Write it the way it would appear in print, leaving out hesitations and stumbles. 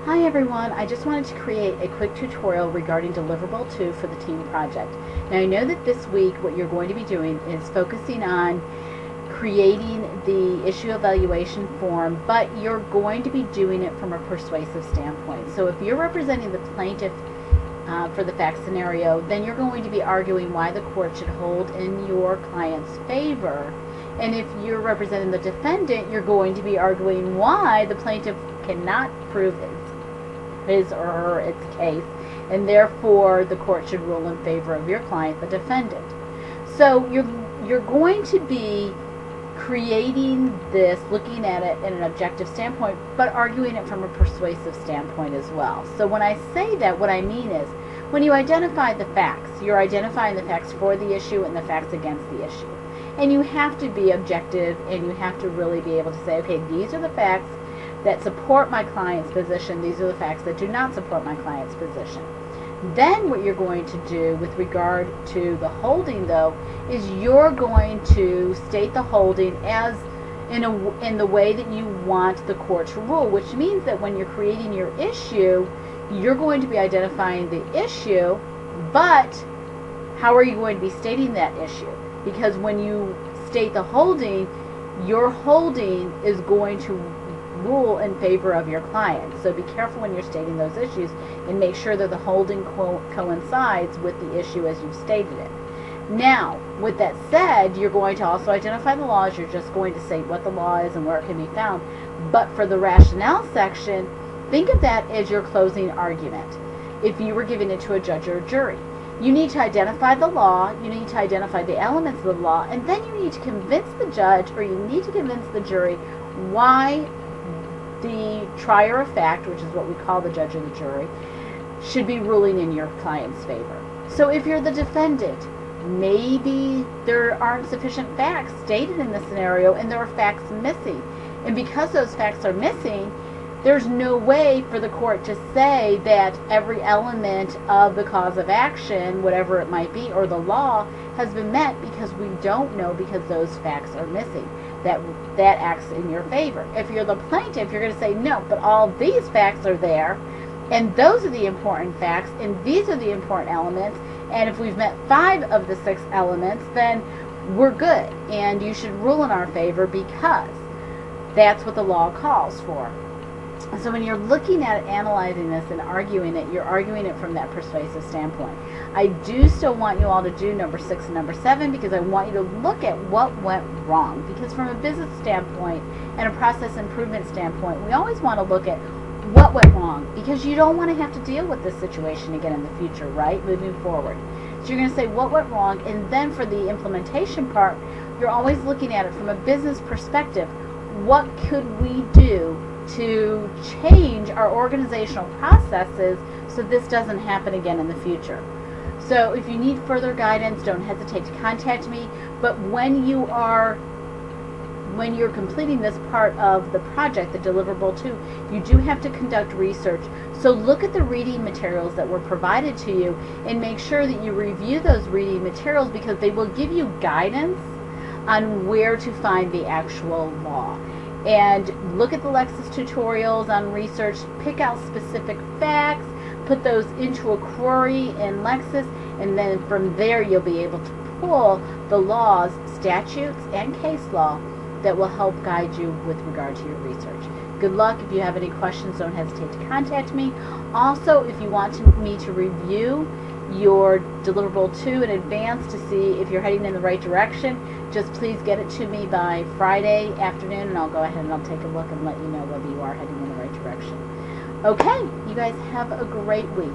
Hi everyone, I just wanted to create a quick tutorial regarding Deliverable 2 for the team project. Now I know that this week what you're going to be doing is focusing on creating the issue evaluation form, but you're going to be doing it from a persuasive standpoint. So if you're representing the plaintiff for the fact scenario, then you're going to be arguing why the court should hold in your client's favor. And if you're representing the defendant, you're going to be arguing why the plaintiff cannot prove his or its case, and therefore the court should rule in favor of your client, the defendant. So you're going to be creating this, looking at it in an objective standpoint, but arguing it from a persuasive standpoint as well. So when I say that, what I mean is, when you identify the facts, you're identifying the facts for the issue and the facts against the issue. And you have to be objective, and you have to really be able to say, okay, these are the facts that support my client's position, these are the facts that do not support my client's position. Then what you're going to do with regard to the holding, though, is you're going to state the holding as in the way that you want the court to rule, which means that when you're creating your issue, you're going to be identifying the issue, but how are you going to be stating that issue? Because when you state the holding, your holding is going to rule in favor of your client. So be careful when you're stating those issues and make sure that the holding coincides with the issue as you've stated it. Now, with that said, you're going to also identify the laws. You're just going to say what the law is and where it can be found. But for the rationale section, think of that as your closing argument. If you were giving it to a judge or a jury, you need to identify the law, you need to identify the elements of the law, and then you need to convince the judge, or you need to convince the jury, why the trier of fact, which is what we call the judge or the jury, should be ruling in your client's favor. So if you're the defendant, maybe there aren't sufficient facts stated in the scenario and there are facts missing. And because those facts are missing, there's no way for the court to say that every element of the cause of action, whatever it might be, or the law has been met, because we don't know, because those facts are missing. That acts in your favor. If you're the plaintiff, you're going to say, no, but all these facts are there, and those are the important facts, and these are the important elements, and if we've met 5 of the 6 elements, then we're good, and you should rule in our favor because that's what the law calls for. So when you're looking at it, analyzing this and arguing it, you're arguing it from that persuasive standpoint. I do still want you all to do number 6 and number 7 because I want you to look at what went wrong. Because from a business standpoint and a process improvement standpoint, we always want to look at what went wrong, because you don't want to have to deal with this situation again in the future, right? Moving forward. So you're going to say what went wrong, and then for the implementation part, you're always looking at it from a business perspective. What could we do to change our organizational processes so this doesn't happen again in the future? So if you need further guidance, don't hesitate to contact me. But when you're completing this part of the project, the Deliverable 2, you do have to conduct research. So look at the reading materials that were provided to you and make sure that you review those reading materials, because they will give you guidance on where to find the actual law. And look at the Lexis tutorials on research, pick out specific facts, put those into a query in Lexis, and then from there you'll be able to pull the laws, statutes, and case law that will help guide you with regard to your research. Good luck. If you have any questions, don't hesitate to contact me. Also, if you want me to review your Deliverable 2 in advance to see if you're heading in the right direction, just please get it to me by Friday afternoon, and I'll go ahead and I'll take a look and let you know whether you are heading in the right direction. Okay, you guys have a great week.